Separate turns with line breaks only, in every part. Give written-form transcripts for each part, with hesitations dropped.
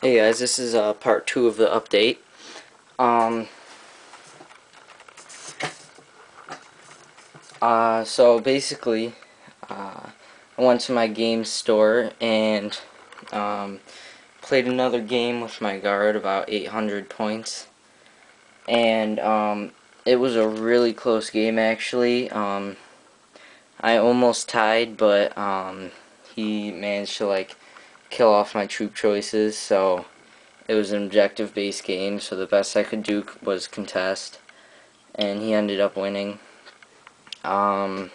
Hey guys, this is part 2 of the update. Um, so basically, I went to my game store and played another game with my guard, about 800 points. And it was a really close game actually. I almost tied, but he managed to kill off my troop choices, so it was an objective-based game, so the best I could do was contest, and he ended up winning. Um,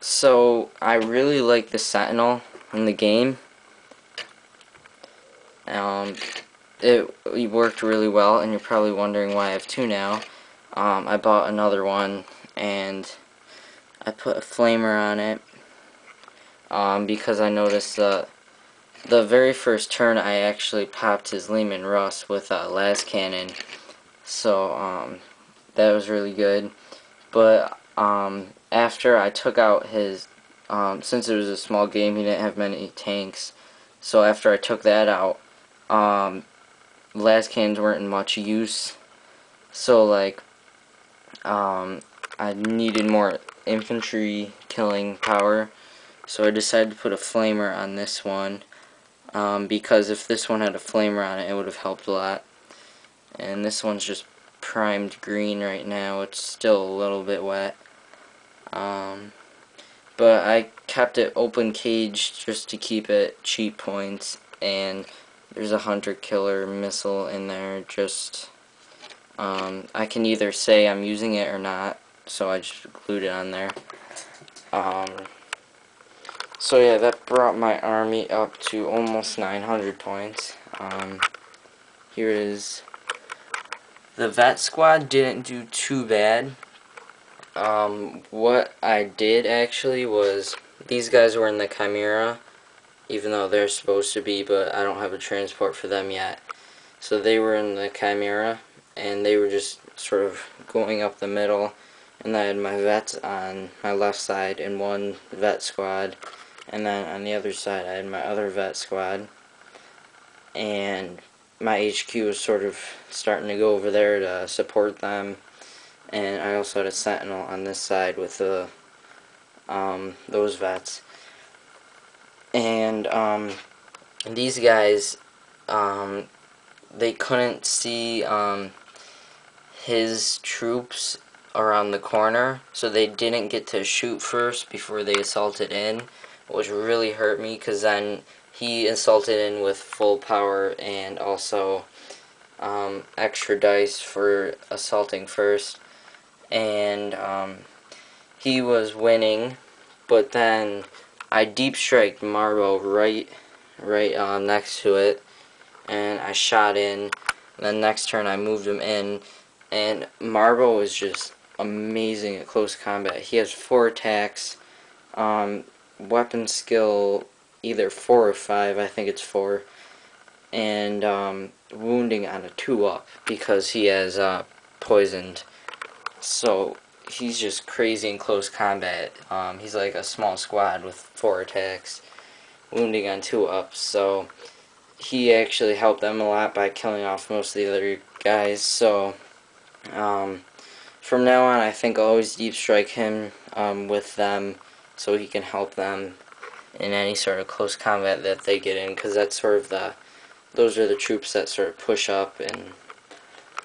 so I really like the Sentinel in the game. Um, it worked really well, and you're probably wondering why I have two now. I bought another one, and I put a flamer on it because I noticed the very first turn I actually popped his Leman Russ with a las cannon, so that was really good. But after I took out his, since it was a small game, he didn't have many tanks. So after I took that out, las cannons weren't in much use. So I needed more infantry killing power. So I decided to put a flamer on this one. Because if this one had a flamer on it, it would have helped a lot. And this one's just primed green right now. It's still a little bit wet. But I kept it open caged just to keep it cheap points, and there's a hunter killer missile in there. Just I can either say I'm using it or not, so I just glued it on there. So yeah, that brought my army up to almost 900 points. Here it is. The vet squad didn't do too bad. What I did actually was, these guys were in the Chimera, even though they're supposed to be, but I don't have a transport for them yet. So they were in the Chimera, and they were just sort of going up the middle, and I had my vets on my left side in one vet squad, and then on the other side I had my other vet squad, and my HQ was sort of starting to go over there to support them. And I also had a sentinel on this side with the those vets. And these guys, they couldn't see his troops around the corner, so they didn't get to shoot first before they assaulted in, which really hurt me because then he assaulted in with full power and also extra dice for assaulting first. And he was winning, but then I deep striked Marbo right next to it, and I shot in. And then next turn I moved him in, and Marbo is just amazing at close combat. He has 4 attacks, weapon skill either 4 or 5, I think it's 4, and wounding on a 2-up because he has poisoned. So he's just crazy in close combat. He's like a small squad with 4 attacks, wounding on 2-ups. So he actually helped them a lot by killing off most of the other guys. So from now on, I think I'll always deep strike him with them, so he can help them in any sort of close combat that they get in, because that's sort of those are the troops that sort of push up, and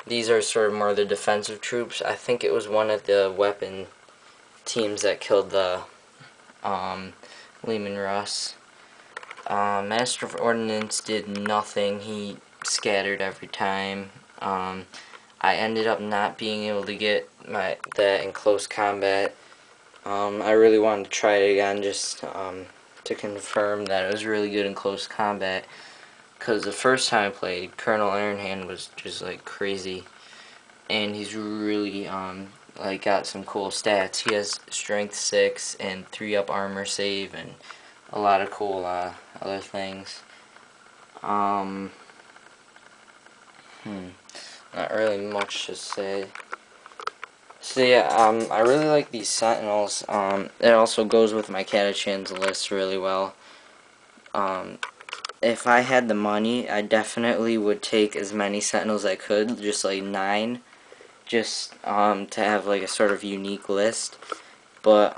these are sort of more the defensive troops. I think it was one of the weapon teams that killed the Leman Russ. Master of Ordnance did nothing. He scattered every time. I ended up not being able to get that in close combat. I really wanted to try it again just to confirm that it was really good in close combat. Because the first time I played, Colonel Ironhand was just like crazy, and he's really got some cool stats. He has strength 6 and 3-up armor save and a lot of cool other things. Not really much to say. So yeah, I really like these Sentinels. It also goes with my Catachans list really well. if I had the money, I definitely would take as many Sentinels as I could, just like 9, just to have like a sort of unique list. But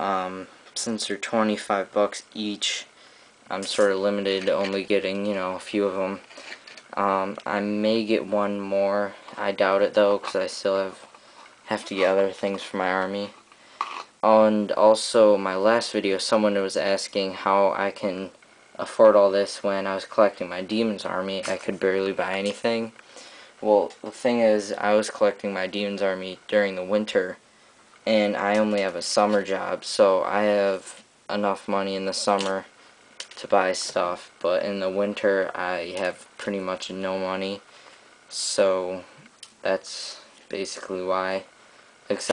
since they're 25 bucks each, I'm sort of limited to only getting, you know, a few of them. I may get one more. I doubt it though, because I still have to get other things for my army. And also, my last video, someone was asking how I can afford all this when I was collecting my Demon's army. I could barely buy anything. Well, the thing is, I was collecting my Demon's army during the winter, and I only have a summer job, so I have enough money in the summer to buy stuff, but in the winter I have pretty much no money, so that's basically why. Except